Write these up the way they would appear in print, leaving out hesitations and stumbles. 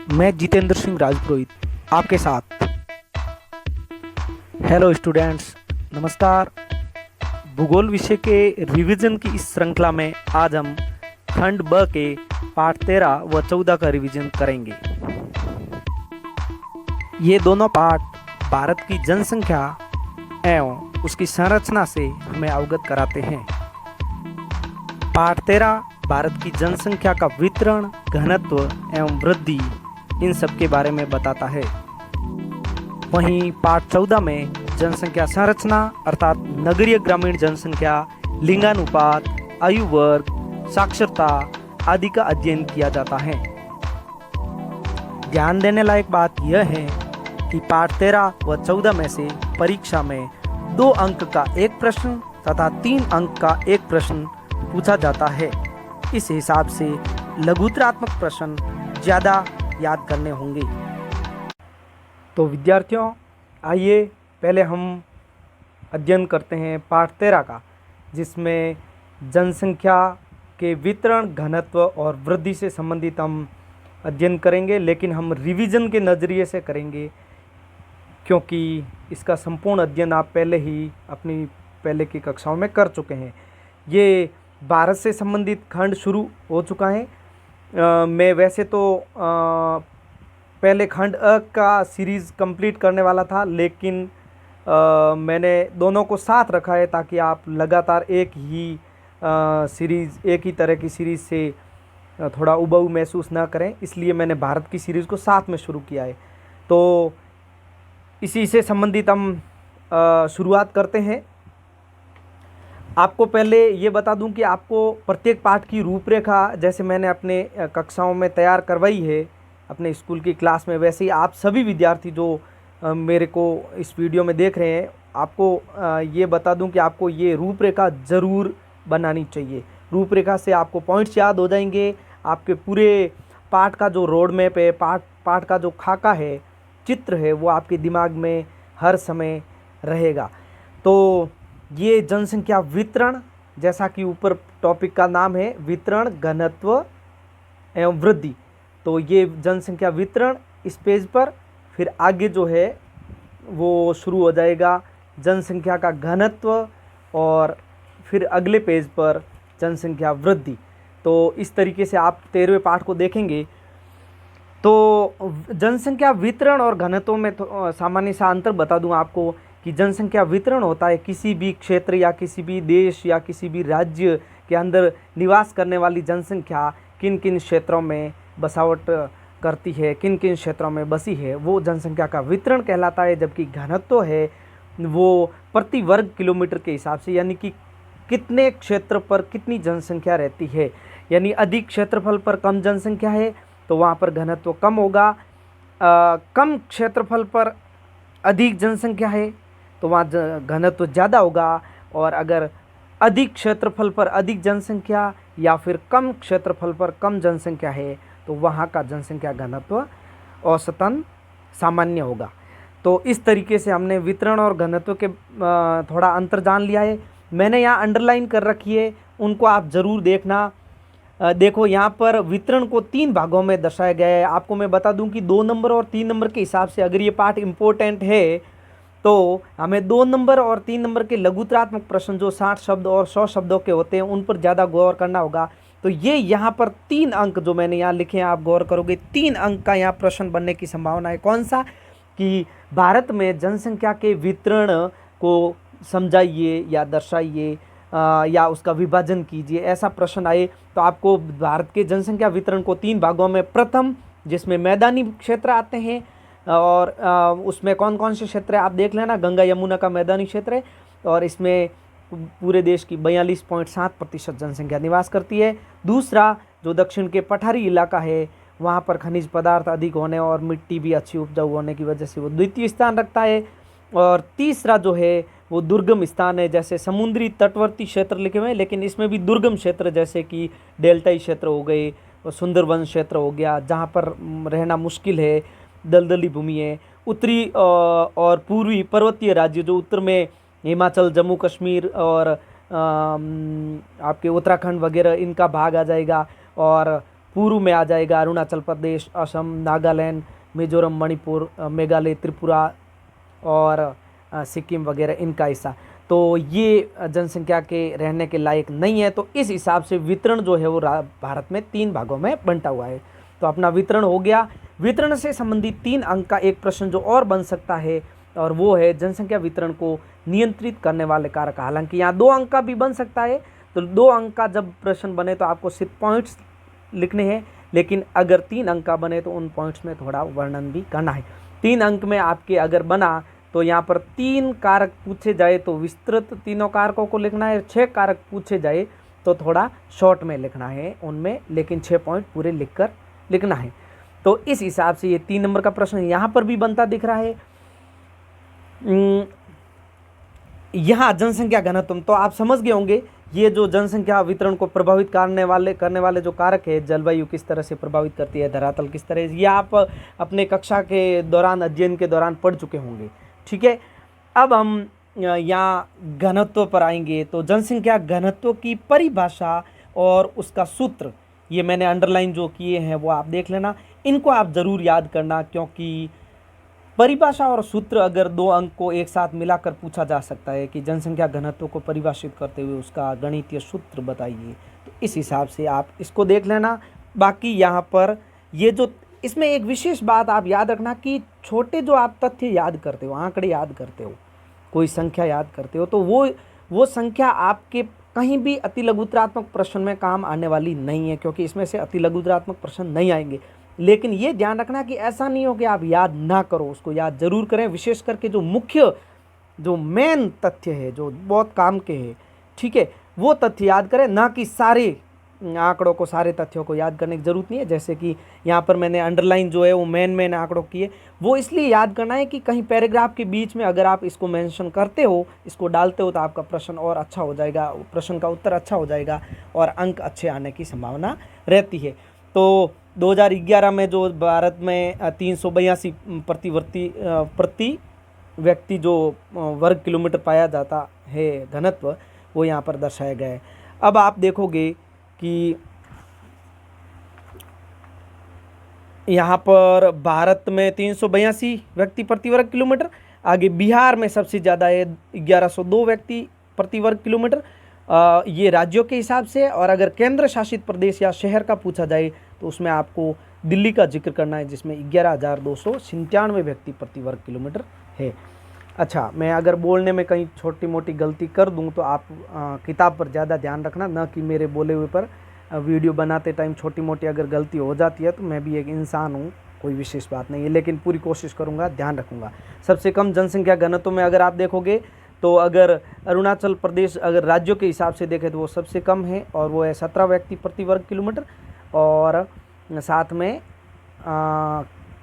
मैं जितेंद्र सिंह राजपुरोहित आपके साथ। हेलो स्टूडेंट्स, नमस्कार। भूगोल विषय के रिवीजन की इस श्रृंखला में आज हम खंड ब के पाठ 13 व 14 का रिवीजन करेंगे। ये दोनों पाठ भारत की जनसंख्या एवं उसकी संरचना से हमें अवगत कराते हैं। पाठ 13 भारत की जनसंख्या का वितरण, घनत्व एवं वृद्धि इन सब के बारे में बताता है। वहीं पाठ 14 में जनसंख्या संरचना अर्थात नगरीय ग्रामीण जनसंख्या, लिंगानुपात, आयु वर्ग, साक्षरता आदि का अध्ययन किया जाता है। ध्यान देने लायक बात यह है कि पाठ 13 व 14 में से परीक्षा में 2 अंक का एक प्रश्न तथा 3 अंक का एक प्रश्न पूछा जाता है। इस हिसाब से लघुत्तरात्मक प्रश्न ज़्यादा याद करने होंगे। तो विद्यार्थियों, आइए पहले हम अध्ययन करते हैं पाठ 13 का, जिसमें जनसंख्या के वितरण, घनत्व और वृद्धि से संबंधित हम अध्ययन करेंगे, लेकिन हम रिवीजन के नज़रिए से करेंगे, क्योंकि इसका संपूर्ण अध्ययन आप पहले ही अपनी पहले की कक्षाओं में कर चुके हैं। ये भारत से संबंधित खंड शुरू हो चुका है। मैं वैसे तो पहले खंड अ का सीरीज़ कंप्लीट करने वाला था, लेकिन मैंने दोनों को साथ रखा है ताकि आप लगातार एक ही सीरीज़, एक ही तरह की सीरीज़ से थोड़ा उबाऊ महसूस ना करें, इसलिए मैंने भारत की सीरीज़ को साथ में शुरू किया है। तो इसी से संबंधित हम शुरुआत करते हैं। आपको पहले ये बता दूं कि आपको प्रत्येक पाठ की रूपरेखा जैसे मैंने अपने कक्षाओं में तैयार करवाई है अपने स्कूल की क्लास में, वैसे ही आप सभी विद्यार्थी जो मेरे को इस वीडियो में देख रहे हैं, आपको ये बता दूं कि आपको ये रूपरेखा ज़रूर बनानी चाहिए। रूपरेखा से आपको पॉइंट्स याद हो जाएंगे। आपके पूरे पाठ का जो रोड मैप है, पाठ का जो खाका है, चित्र है, वो आपके दिमाग में हर समय रहेगा। तो ये जनसंख्या वितरण, जैसा कि ऊपर टॉपिक का नाम है, वितरण, घनत्व एवं वृद्धि, तो ये जनसंख्या वितरण इस पेज पर, फिर आगे जो है वो शुरू हो जाएगा जनसंख्या का घनत्व, और फिर अगले पेज पर जनसंख्या वृद्धि। तो इस तरीके से आप 13वें पाठ को देखेंगे। तो जनसंख्या वितरण और घनत्व में सामान्य सा अंतर बता दूं आपको कि जनसंख्या वितरण होता है किसी भी क्षेत्र या किसी भी देश या किसी भी राज्य के अंदर निवास करने वाली जनसंख्या किन किन क्षेत्रों में बसावट करती है, किन किन क्षेत्रों में बसी है, वो जनसंख्या का वितरण कहलाता है। जबकि घनत्व है वो प्रति वर्ग किलोमीटर के हिसाब से, यानी कि कितने क्षेत्र पर कितनी जनसंख्या रहती है। यानी अधिक क्षेत्रफल पर कम जनसंख्या है तो वहाँ पर घनत्व कम होगा। कम क्षेत्रफल पर अधिक जनसंख्या है तो वहाँ घनत्व ज़्यादा होगा। और अगर अधिक क्षेत्रफल पर अधिक जनसंख्या या फिर कम क्षेत्रफल पर कम जनसंख्या है तो वहाँ का जनसंख्या घनत्व औसतन सामान्य होगा। तो इस तरीके से हमने वितरण और घनत्व के थोड़ा अंतर जान लिया है। मैंने यहाँ अंडरलाइन कर रखी है, उनको आप ज़रूर देखना। देखो, यहाँ पर वितरण को 3 भागों में दर्शाया गया है। आपको मैं बता दूं कि 2 नंबर और 3 नंबर के हिसाब से अगर ये पाठ इम्पोर्टेंट है तो हमें 2 नंबर और 3 नंबर के लघुत्तरात्मक प्रश्न जो 60 शब्द और 100 शब्दों के होते हैं उन पर ज़्यादा गौर करना होगा। तो ये यहाँ पर 3 अंक जो मैंने यहाँ लिखे हैं, आप गौर करोगे 3 अंक का यहाँ प्रश्न बनने की संभावना है। कौन सा? कि भारत में जनसंख्या के वितरण को समझाइए या दर्शाइए या उसका विभाजन कीजिए, ऐसा प्रश्न आए तो आपको भारत के जनसंख्या वितरण को 3 भागों में, प्रथम जिसमें मैदानी क्षेत्र आते हैं, और उसमें कौन कौन से क्षेत्र है आप देख लेना। गंगा यमुना का मैदानी क्षेत्र है और इसमें पूरे देश की 42.7% जनसंख्या निवास करती है। दूसरा जो दक्षिण के पठारी इलाका है, वहाँ पर खनिज पदार्थ अधिक होने और मिट्टी भी अच्छी उपजाऊ होने की वजह से वो द्वितीय स्थान रखता है। और तीसरा जो है वो दुर्गम स्थान है, जैसे समुद्री तटवर्ती क्षेत्र लिखे हुए हैं, लेकिन इसमें भी दुर्गम क्षेत्र जैसे कि डेल्टाई क्षेत्र हो गए और सुंदरवन क्षेत्र हो गया, जहाँ पर रहना मुश्किल है, दलदली भूमि है। उत्तरी और पूर्वी पर्वतीय राज्य जो उत्तर में हिमाचल, जम्मू कश्मीर और आपके उत्तराखंड वगैरह, इनका भाग आ जाएगा। और पूर्व में आ जाएगा अरुणाचल प्रदेश, असम, नागालैंड, मिजोरम, मणिपुर, मेघालय, त्रिपुरा और सिक्किम वगैरह इनका हिस्सा। तो ये जनसंख्या के रहने के लायक नहीं है। तो इस हिसाब से वितरण जो है वो भारत में 3 भागों में बंटा हुआ है। तो अपना वितरण हो गया। वितरण से संबंधित 3 अंक का एक प्रश्न जो और बन सकता है और वो है जनसंख्या वितरण को नियंत्रित करने वाले कारक। हालांकि यहाँ 2 अंक का भी बन सकता है। तो 2 अंक का जब प्रश्न बने तो आपको सिर्फ पॉइंट्स लिखने हैं, लेकिन अगर 3 अंक का बने तो उन पॉइंट्स में थोड़ा वर्णन भी करना है। 3 अंक में आपके अगर बना तो यहाँ पर 3 कारक पूछे जाए तो विस्तृत तीनों कारकों को लिखना है, 6 कारक पूछे जाए तो थोड़ा शॉर्ट में लिखना है उनमें, लेकिन 6 पॉइंट पूरे लिखकर लिखना है। तो इस हिसाब से ये 3 नंबर का प्रश्न यहाँ पर भी बनता दिख रहा है। यहाँ जनसंख्या घनत्व, तो आप समझ गए होंगे ये जो जनसंख्या वितरण को प्रभावित करने वाले जो कारक है, जलवायु किस तरह से प्रभावित करती है, धरातल किस तरह से, ये आप अपने कक्षा के दौरान अध्ययन के दौरान पढ़ चुके होंगे। ठीक है, अब हम यहाँ घनत्व पर आएंगे। तो जनसंख्या घनत्व की परिभाषा और उसका सूत्र, ये मैंने अंडरलाइन जो किए हैं वो आप देख लेना, इनको आप ज़रूर याद करना, क्योंकि परिभाषा और सूत्र अगर 2 अंक को एक साथ मिलाकर पूछा जा सकता है कि जनसंख्या घनत्व को परिभाषित करते हुए उसका गणितीय सूत्र बताइए, तो इस हिसाब से आप इसको देख लेना। बाकी यहाँ पर ये जो इसमें एक विशेष बात आप याद रखना कि छोटे जो आप तथ्य याद करते हो, आंकड़े याद करते हो, कोई संख्या याद करते हो, तो वो संख्या आपके कहीं भी अति लघुत्तरात्मक प्रश्न में काम आने वाली नहीं है, क्योंकि इसमें से अति लघुत्तरात्मक प्रश्न नहीं आएंगे। लेकिन ये ध्यान रखना कि ऐसा नहीं हो कि आप याद ना करो, उसको याद जरूर करें, विशेष करके जो मुख्य जो मेन तथ्य है जो बहुत काम के हैं, ठीक है, वो तथ्य याद करें, ना कि सारे आंकड़ों को, सारे तथ्यों को याद करने की जरूरत नहीं है। जैसे कि यहाँ पर मैंने अंडरलाइन जो है वो मेन आंकड़ों की है, वो इसलिए याद करना है कि कहीं पैराग्राफ के बीच में अगर आप इसको मेंशन करते हो, इसको डालते हो, तो आपका प्रश्न और अच्छा हो जाएगा, प्रश्न का उत्तर अच्छा हो जाएगा और अंक अच्छे आने की संभावना रहती है। तो 2011 में जो भारत में 382 प्रति व्यक्ति जो वर्ग किलोमीटर पाया जाता है घनत्व, वो यहाँ पर दर्शाया गया है। अब आप देखोगे कि यहाँ पर भारत में 382 व्यक्ति प्रति वर्ग किलोमीटर, आगे बिहार में सबसे ज़्यादा है 1102 व्यक्ति प्रति वर्ग किलोमीटर, ये राज्यों के हिसाब से। और अगर केंद्र शासित प्रदेश या शहर का पूछा जाए तो उसमें आपको दिल्ली का जिक्र करना है, जिसमें 11,297 व्यक्ति प्रति वर्ग किलोमीटर है। अच्छा, मैं अगर बोलने में कहीं छोटी मोटी गलती कर दूं तो आप किताब पर ज़्यादा ध्यान रखना, ना कि मेरे बोले हुए पर। वीडियो बनाते टाइम छोटी मोटी अगर गलती हो जाती है तो मैं भी एक इंसान हूँ, कोई विशेष बात नहीं है, लेकिन पूरी कोशिश करूँगा, ध्यान रखूँगा। सबसे कम जनसंख्या घनत्व में अगर आप देखोगे तो अगर अरुणाचल प्रदेश अगर राज्यों के हिसाब से देखें तो वो सबसे कम है, और वो है 17 व्यक्ति प्रति वर्ग किलोमीटर। और साथ में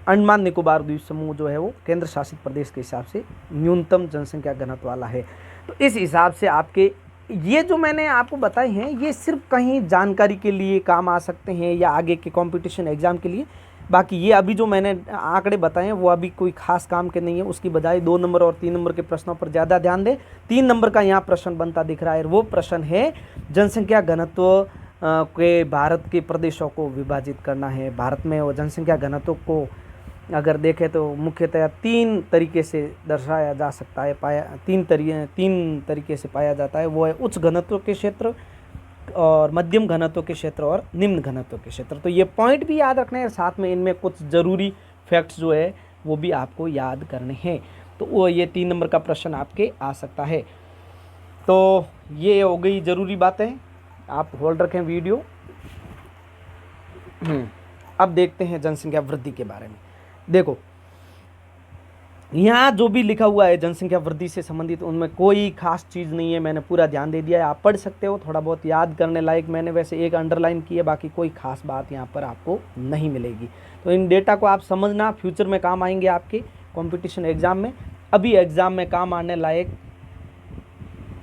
अंडमान निकोबार द्वीप समूह जो है वो केंद्र शासित प्रदेश के हिसाब से न्यूनतम जनसंख्या घनत्व वाला है। तो इस हिसाब से आपके ये जो मैंने आपको बताए हैं ये सिर्फ कहीं जानकारी के लिए काम आ सकते हैं या आगे के कंपटीशन एग्जाम के लिए। बाकी ये अभी जो मैंने आंकड़े बताए हैं वो अभी कोई खास काम के नहीं है, उसकी बजाय 2 नंबर और 3 नंबर के प्रश्नों पर ज़्यादा ध्यान दें। 3 नंबर का यहाँ प्रश्न बनता दिख रहा है, वो प्रश्न है जनसंख्या घनत्व के भारत के प्रदेशों को विभाजित करना है। भारत में वो जनसंख्या घनत्व को अगर देखें तो मुख्यतः 3 तरीके से दर्शाया जा सकता है, 3 तरीके से पाया जाता है। वो है उच्च घनत्व के क्षेत्र और मध्यम घनत्व के क्षेत्र और निम्न घनत्व के क्षेत्र। तो ये पॉइंट भी याद रखने हैं, साथ में इनमें कुछ ज़रूरी फैक्ट्स जो है वो भी आपको याद करने हैं। तो वो ये 3 नंबर का प्रश्न आपके आ सकता है। तो ये हो गई ज़रूरी बातें, आप होल्ड रखें वीडियो। अब देखते हैं जनसंख्या वृद्धि के बारे में। देखो यहाँ जो भी लिखा हुआ है जनसंख्या वृद्धि से संबंधित, उनमें कोई खास चीज़ नहीं है, मैंने पूरा ध्यान दे दिया है, आप पढ़ सकते हो। थोड़ा बहुत याद करने लायक मैंने वैसे एक अंडरलाइन की है, बाकी कोई खास बात यहाँ पर आपको नहीं मिलेगी। तो इन डेटा को आप समझना, फ्यूचर में काम आएंगे आपके कंपटीशन एग्जाम में। अभी एग्जाम में काम आने लायक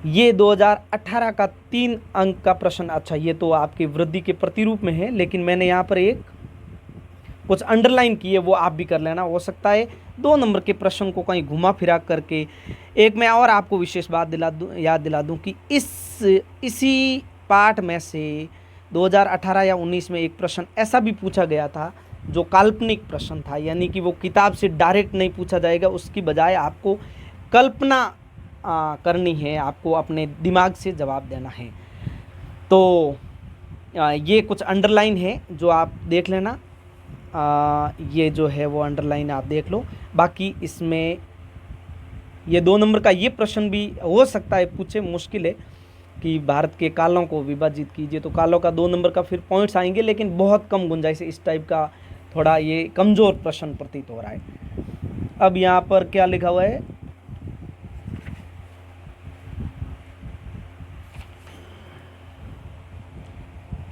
ये 2018 का 3 अंक का प्रश्न, अच्छा ये तो आपकी वृद्धि के प्रतिरूप में है, लेकिन मैंने यहाँ पर एक कुछ अंडरलाइन की है, वो आप भी कर लेना। हो सकता है 2 नंबर के प्रश्न को कहीं घुमा फिरा करके। एक मैं और आपको विशेष बात याद दिला दूं कि इसी पाठ में से 2018 या 19 में एक प्रश्न ऐसा भी पूछा गया था जो काल्पनिक प्रश्न था, यानी कि वो किताब से डायरेक्ट नहीं पूछा जाएगा, उसकी बजाय आपको कल्पना करनी है, आपको अपने दिमाग से जवाब देना है। तो ये कुछ अंडरलाइन है जो आप देख लेना, ये जो है वो अंडरलाइन आप देख लो। बाकी इसमें ये 2 नंबर का ये प्रश्न भी हो सकता है पूछे, मुश्किल है कि भारत के कालों को विभाजित कीजिए, तो कालों का 2 नंबर का फिर पॉइंट्स आएंगे, लेकिन बहुत कम गुंजाइश है, इस टाइप का थोड़ा ये कमज़ोर प्रश्न प्रतीत हो रहा है। अब यहाँ पर क्या लिखा हुआ है,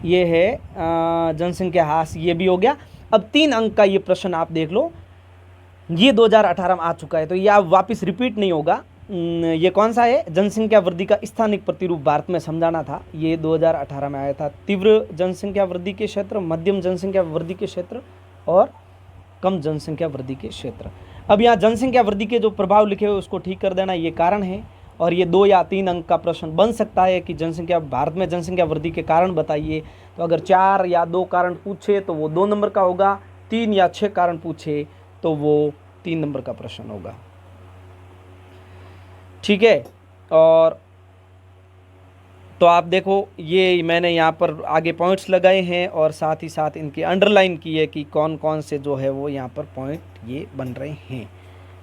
ये है जनसंख्या ह्रास, ये भी हो गया। अब 3 अंक का ये प्रश्न आप देख लो, ये 2018 में आ चुका है, तो ये आप वापस रिपीट नहीं होगा। ये कौन सा है, जनसंख्या वृद्धि का स्थानिक प्रतिरूप भारत में समझाना था, ये 2018 में आया था। तीव्र जनसंख्या वृद्धि के क्षेत्र, मध्यम जनसंख्या वृद्धि के क्षेत्र और कम जनसंख्या वृद्धि के क्षेत्र। अब यहाँ जनसंख्या वृद्धि के जो प्रभाव लिखे हुए उसको ठीक कर देना, ये कारण है। और ये 2 या 3 अंक का प्रश्न बन सकता है कि जनसंख्या, भारत में जनसंख्या वृद्धि के कारण बताइए, तो अगर 4 या 2 कारण पूछे तो वो 2 नंबर का होगा, 3 या 6 कारण पूछे तो वो 3 नंबर का प्रश्न होगा। ठीक है, और तो आप देखो ये मैंने यहाँ पर आगे पॉइंट्स लगाए हैं और साथ ही साथ इनकी अंडरलाइन की है कि कौन कौन से जो है वो यहाँ पर पॉइंट ये बन रहे हैं,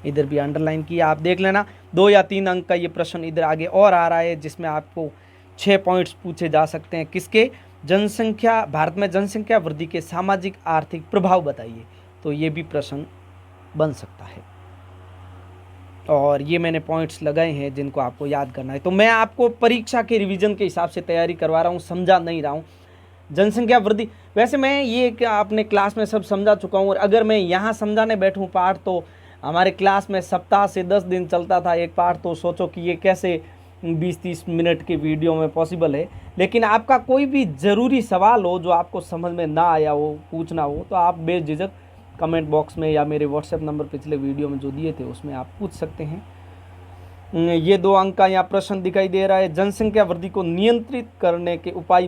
इधर भी अंडरलाइन किया, आप देख लेना। 2 या 3 अंक का ये प्रश्न इधर आगे और आ रहा है जिसमें आपको 6 पॉइंट्स पूछे जा सकते हैं, किसके, जनसंख्या, भारत में जनसंख्या वृद्धि के सामाजिक आर्थिक प्रभाव बताइए, तो ये भी प्रश्न बन सकता है। और ये मैंने पॉइंट्स लगाए हैं जिनको आपको याद करना है। तो मैं आपको परीक्षा के रिवीजन के हिसाब से तैयारी करवा रहा हूँ, समझा नहीं रहा हूँ। जनसंख्या वृद्धि, वैसे मैं ये अपने क्लास में सब समझा चुका हूँ, और अगर मैं यहाँ समझाने बैठूँ पाठ तो हमारे क्लास में सप्ताह से 10 दिन चलता था एक पाठ, तो सोचो कि ये कैसे 20-30 मिनट के वीडियो में पॉसिबल है। लेकिन आपका कोई भी ज़रूरी सवाल हो जो आपको समझ में ना आया हो, पूछना हो, तो आप बेझिझक कमेंट बॉक्स में या मेरे व्हाट्सएप नंबर पिछले वीडियो में जो दिए थे उसमें आप पूछ सकते हैं। ये 2 अंक का यहाँ प्रश्न दिखाई दे रहा है, जनसंख्या वृद्धि को नियंत्रित करने के उपाय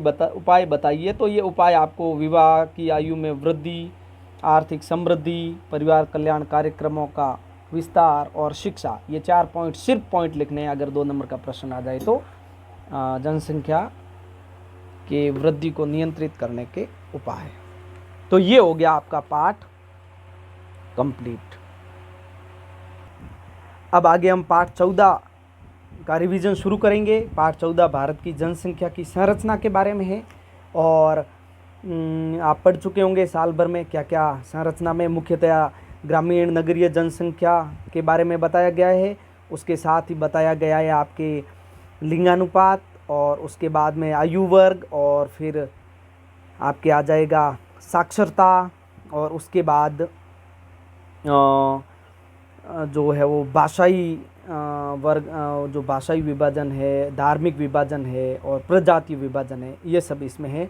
बताइए, तो ये उपाय आपको विवाह की आयु में वृद्धि, आर्थिक समृद्धि, परिवार कल्याण कार्यक्रमों का विस्तार और शिक्षा, ये 4 पॉइंट, सिर्फ पॉइंट लिखने हैं अगर 2 नंबर का प्रश्न आ जाए तो। जनसंख्या के वृद्धि को नियंत्रित करने के उपाय, तो ये हो गया आपका पाठ कंप्लीट। अब आगे हम पाठ 14 का रिवीजन शुरू करेंगे। पाठ 14 भारत की जनसंख्या की संरचना के बारे में है, और आप पढ़ चुके होंगे साल भर में क्या क्या संरचना में मुख्यतया ग्रामीण नगरीय जनसंख्या के बारे में बताया गया है। उसके साथ ही बताया गया है आपके लिंगानुपात, और उसके बाद में आयु वर्ग, और फिर आपके आ जाएगा साक्षरता, और उसके बाद जो है वो भाषाई वर्ग, जो भाषाई विभाजन है, धार्मिक विभाजन है और प्रजातीय विभाजन है, ये सब इसमें है।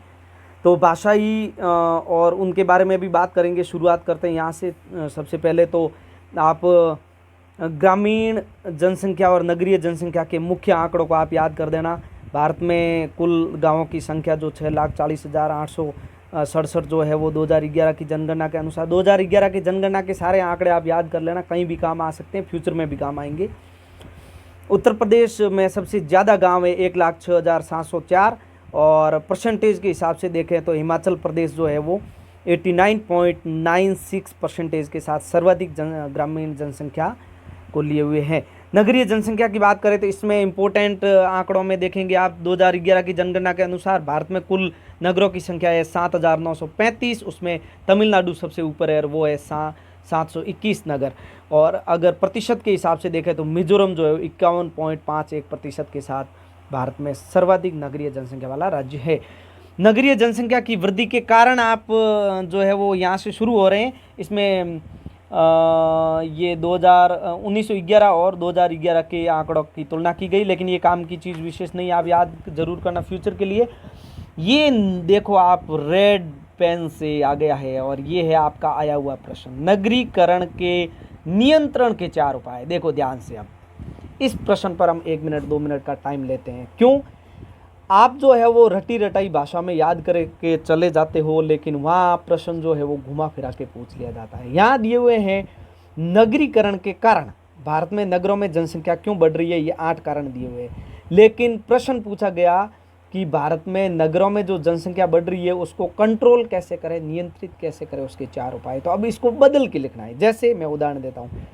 तो भाषाई और उनके बारे में भी बात करेंगे। शुरुआत करते हैं यहाँ से। सबसे पहले तो आप ग्रामीण जनसंख्या और नगरीय जनसंख्या के मुख्य आंकड़ों को आप याद कर देना। भारत में कुल गाँवों की संख्या जो 6,40,867 जो है वो 2011 की जनगणना के अनुसार, 2011 की जनगणना के सारे आंकड़े आप याद कर लेना, कहीं भी काम आ सकते हैं, फ्यूचर में भी काम आएंगे। उत्तर प्रदेश में सबसे ज़्यादा गांव है 1,06,704, और परसेंटेज के हिसाब से देखें तो हिमाचल प्रदेश जो है वो 89.96% के साथ सर्वाधिक ग्रामीण जनसंख्या को लिए हुए हैं। नगरीय जनसंख्या की बात करें तो इसमें इम्पोर्टेंट आंकड़ों में देखेंगे आप 2011 की जनगणना के अनुसार भारत में कुल नगरों की संख्या है 7,935, उसमें तमिलनाडु सबसे ऊपर है और वो है 721 नगर। और अगर प्रतिशत के हिसाब से देखें तो मिजोरम जो है 51.51% के साथ भारत में सर्वाधिक नगरीय जनसंख्या वाला राज्य है। नगरीय जनसंख्या की वृद्धि के कारण आप जो है वो यहाँ से शुरू हो रहे हैं। इसमें ये 1911 और 2011 के आंकड़ों की तुलना की गई, लेकिन ये काम की चीज़ विशेष नहीं, आप याद जरूर करना फ्यूचर के लिए। ये देखो आप रेड पेन से आ गया है, और ये है आपका आया हुआ प्रश्न, नगरीकरण के नियंत्रण के 4 उपाय। देखो ध्यान से, अब इस प्रश्न पर हम 1 मिनट 2 मिनट का टाइम लेते हैं। क्यों? आप जो है वो रटी रटाई भाषा में याद करके चले जाते हो, लेकिन वहाँ प्रश्न जो है वो घुमा फिरा के पूछ लिया जाता है। यहाँ दिए हुए हैं नगरीकरण के कारण, भारत में नगरों में जनसंख्या क्यों बढ़ रही है, ये 8 कारण दिए हुए हैं। लेकिन प्रश्न पूछा गया कि भारत में नगरों में जो जनसंख्या बढ़ रही है उसको कंट्रोल कैसे करें, नियंत्रित कैसे करें, उसके 4 उपाय। तो अब इसको बदल के लिखना है। जैसे मैं उदाहरण देता हूँ,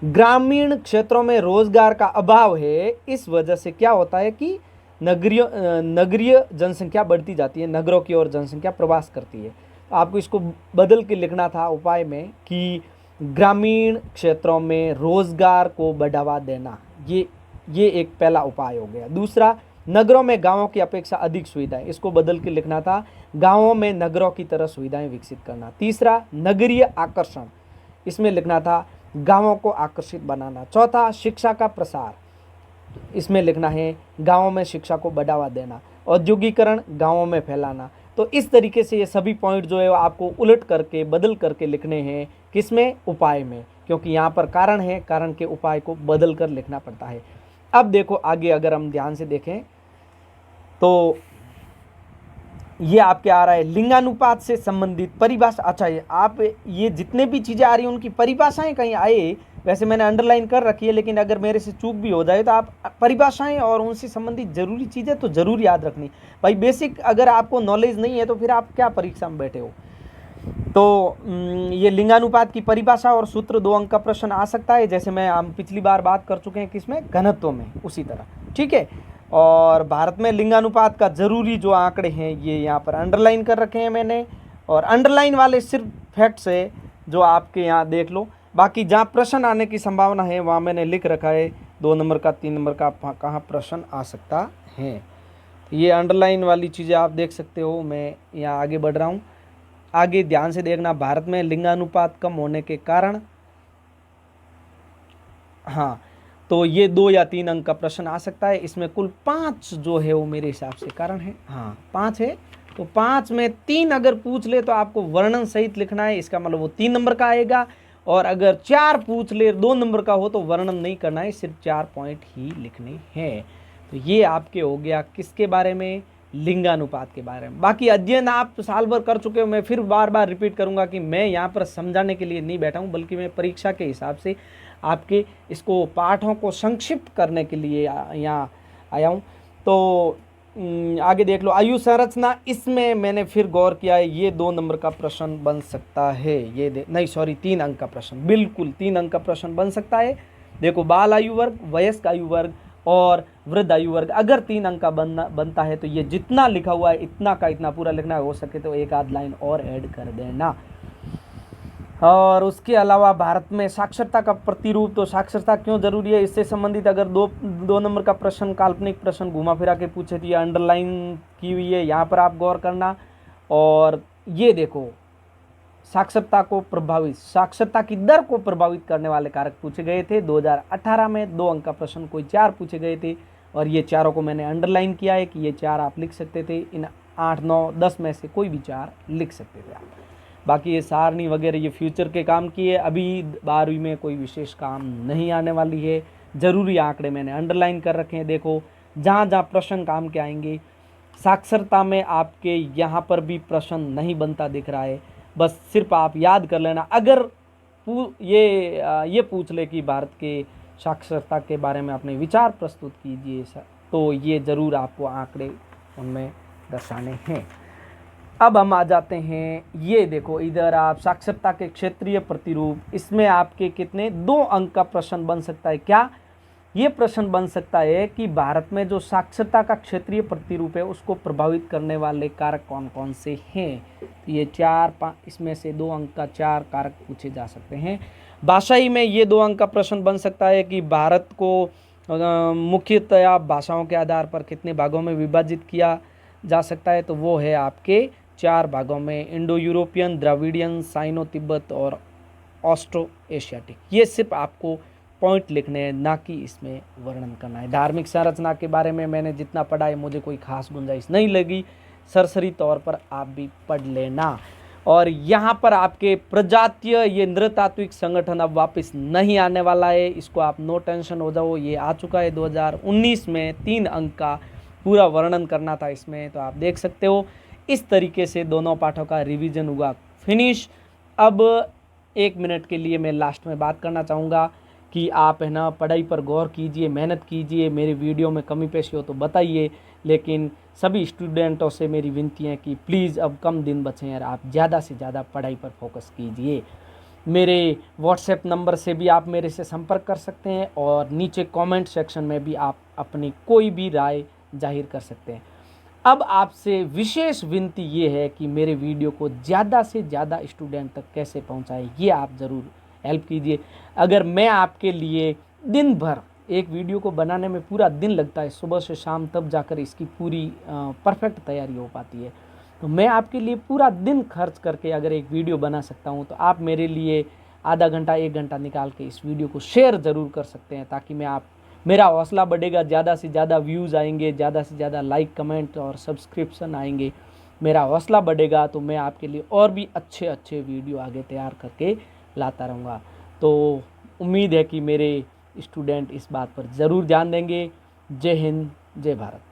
ग्रामीण क्षेत्रों में रोजगार का अभाव है, इस वजह से क्या होता है कि नगरीय जनसंख्या बढ़ती जाती है, नगरों की ओर जनसंख्या प्रवास करती है। तो आपको इसको बदल के लिखना था उपाय में कि ग्रामीण क्षेत्रों में रोजगार को बढ़ावा देना, ये एक पहला उपाय हो गया। दूसरा, नगरों में गांवों की अपेक्षा अधिक सुविधाएं, इसको बदल के लिखना था गांवों में नगरों की तरह सुविधाएं विकसित करना। तीसरा, नगरीय आकर्षण, इसमें लिखना था गांवों को आकर्षित बनाना। चौथा, शिक्षा का प्रसार, इसमें लिखना है गांवों में शिक्षा को बढ़ावा देना। औद्योगिकरण, गांवों में फैलाना। तो इस तरीके से ये सभी पॉइंट जो है आपको उलट करके बदल करके लिखने हैं, किसमें, उपाय में, क्योंकि यहाँ पर कारण है, कारण के उपाय को बदल कर लिखना पड़ता है। अब देखो आगे अगर हम ध्यान से देखें तो ये आपके आ रहा है लिंगानुपात से संबंधित परिभाषा। अच्छा, ये जितने भी चीज़ें आ रही हैं उनकी परिभाषाएं कहीं आए, वैसे मैंने अंडरलाइन कर रखी है, लेकिन अगर मेरे से चूक भी हो जाए तो आप परिभाषाएं और उनसे संबंधित जरूरी चीज़ें तो जरूर याद रखनी भाई। बेसिक अगर आपको नॉलेज नहीं है तो फिर आप क्या परीक्षा में बैठे हो। तो ये लिंगानुपात की परिभाषा और सूत्र 2 अंक का प्रश्न आ सकता है, जैसे हम पिछली बार बात कर चुके हैं किसमें, घनत्व में, उसी तरह, ठीक है। और भारत में लिंगानुपात का जरूरी जो आंकड़े हैं ये यहाँ पर अंडरलाइन कर रखे हैं मैंने, और अंडरलाइन वाले सिर्फ फैक्ट्स है जो आपके यहाँ देख लो। बाकी जहाँ प्रश्न आने की संभावना है वहाँ मैंने लिख रखा है 2 नंबर का, 3 नंबर का कहाँ प्रश्न आ सकता है। ये अंडरलाइन वाली चीज़ें आप देख सकते हो। मैं यहाँ आगे बढ़ रहा हूँ, आगे ध्यान से देखना। भारत में लिंगानुपात कम होने के कारण, हाँ, तो ये 2 या 3 अंक का प्रश्न आ सकता है। इसमें कुल 5 जो है वो मेरे हिसाब से कारण है, हाँ 5 है। तो 5 में 3 अगर पूछ ले तो आपको वर्णन सहित लिखना है, इसका मतलब वो 3 नंबर का आएगा। और अगर 4 पूछ ले 2 नंबर का हो तो वर्णन नहीं करना है, सिर्फ 4 पॉइंट ही लिखने हैं। तो ये आपके हो गया किसके बारे में, लिंगानुपात के बारे में। बाकी अध्ययन आप साल भर कर चुके हो, मैं फिर बार बार रिपीट करूंगा कि मैं यहाँ पर समझाने के लिए नहीं बैठा हूँ, बल्कि मैं परीक्षा के हिसाब से आपके इसको पाठों को संक्षिप्त करने के लिए यहाँ आया हूँ। तो आगे देख लो, आयु संरचना, इसमें मैंने फिर गौर किया है, ये 2 नंबर का प्रश्न बन सकता है। ये नहीं सॉरी 3 अंक का प्रश्न, बिल्कुल 3 अंक का प्रश्न बन सकता है। देखो, बाल आयु वर्ग, वयस्क आयु वर्ग और वृद्ध आयु वर्ग, अगर 3 अंक का बनता है तो ये जितना लिखा हुआ है इतना का इतना पूरा लिखना, हो सके तो एक आध लाइन और ऐड कर देना। और उसके अलावा भारत में साक्षरता का प्रतिरूप, तो साक्षरता क्यों जरूरी है, इससे संबंधित अगर दो नंबर का प्रश्न, काल्पनिक प्रश्न घुमा फिरा के पूछे तो ये अंडरलाइन की हुई है, यहाँ पर आप गौर करना। और ये देखो, साक्षरता को प्रभावित, साक्षरता की दर को प्रभावित करने वाले कारक पूछे गए थे 2018 में। 2 अंक का प्रश्न कोई 4 पूछे गए थे, और ये चारों को मैंने अंडरलाइन किया है कि ये 4 आप लिख सकते थे। इन 8, 9, 10 में से कोई भी 4 लिख सकते थे आप। बाकी ये सारणी वगैरह ये फ्यूचर के काम की है, अभी 12वीं में कोई विशेष काम नहीं आने वाली है। जरूरी आंकड़े मैंने अंडरलाइन कर रखे हैं। देखो, जहाँ जहाँ प्रश्न काम के आएंगे, साक्षरता में आपके यहाँ पर भी प्रश्न नहीं बनता दिख रहा है, बस सिर्फ आप याद कर लेना। अगर ये पूछ ले कि भारत के साक्षरता के बारे में अपने विचार प्रस्तुत कीजिए, तो ये ज़रूर आपको आंकड़े उनमें दर्शाने हैं। अब हम आ जाते हैं, ये देखो इधर आप साक्षरता के क्षेत्रीय प्रतिरूप, इसमें आपके कितने 2 अंक का प्रश्न बन सकता है। क्या ये प्रश्न बन सकता है कि भारत में जो साक्षरता का क्षेत्रीय प्रतिरूप है उसको प्रभावित करने वाले कारक कौन कौन से हैं। तो ये 4-5 इसमें से 2 अंक का 4 कारक पूछे जा सकते हैं। भाषाई में ये 2 अंक का प्रश्न बन सकता है कि भारत को मुख्यतया भाषाओं के आधार पर कितने भागों में विभाजित किया जा सकता है। तो वो है आपके 4 भागों में, Indo European, Dravidian, Sino Tibet और ऑस्ट्रो एशियाटिक। ये सिर्फ आपको पॉइंट लिखने हैं, ना कि इसमें वर्णन करना है। धार्मिक संरचना के बारे में मैंने जितना पढ़ा है मुझे कोई खास गुंजाइश नहीं लगी, सरसरी तौर पर आप भी पढ़ लेना। और यहाँ पर आपके प्रजातीय ये नृतात्विक संगठन अब वापस नहीं आने वाला है, इसको आप नो टेंशन हो जाओ। ये आ चुका है 2019 में 3 अंक का, पूरा वर्णन करना था इसमें, तो आप देख सकते हो इस तरीके से दोनों पाठों का रिवीजन हुआ फिनिश। अब 1 मिनट के लिए मैं लास्ट में बात करना चाहूँगा कि आप है ना पढ़ाई पर गौर कीजिए, मेहनत कीजिए, मेरे वीडियो में कमी पेशी हो तो बताइए, लेकिन सभी स्टूडेंटों से मेरी विनती है कि प्लीज़ अब कम दिन बचे हैं, आप ज़्यादा से ज़्यादा पढ़ाई पर फोकस कीजिए। मेरे व्हाट्सएप नंबर से भी आप मेरे से संपर्क कर सकते हैं और नीचे कमेंट सेक्शन में भी आप अपनी कोई भी राय जाहिर कर सकते हैं। अब आपसे विशेष विनती ये है कि मेरे वीडियो को ज़्यादा से ज़्यादा स्टूडेंट तक कैसे पहुंचाएं, ये आप ज़रूर हेल्प कीजिए। अगर मैं आपके लिए दिन भर, एक वीडियो को बनाने में पूरा दिन लगता है, सुबह से शाम, तब जाकर इसकी पूरी परफेक्ट तैयारी हो पाती है, तो मैं आपके लिए पूरा दिन खर्च करके अगर एक वीडियो बना सकता हूं, तो आप मेरे लिए आधा घंटा 1 घंटा निकाल के इस वीडियो को शेयर ज़रूर कर सकते हैं, ताकि मेरा हौसला बढ़ेगा, ज़्यादा से ज़्यादा व्यूज़ आएंगे, ज़्यादा से ज़्यादा लाइक कमेंट और सब्सक्रिप्शन आएंगे, मेरा हौसला बढ़ेगा, तो मैं आपके लिए और भी अच्छे अच्छे वीडियो आगे तैयार करके लाता रहूँगा। तो उम्मीद है कि मेरे स्टूडेंट इस बात पर ज़रूर ध्यान देंगे। जय हिंद, जय भारत।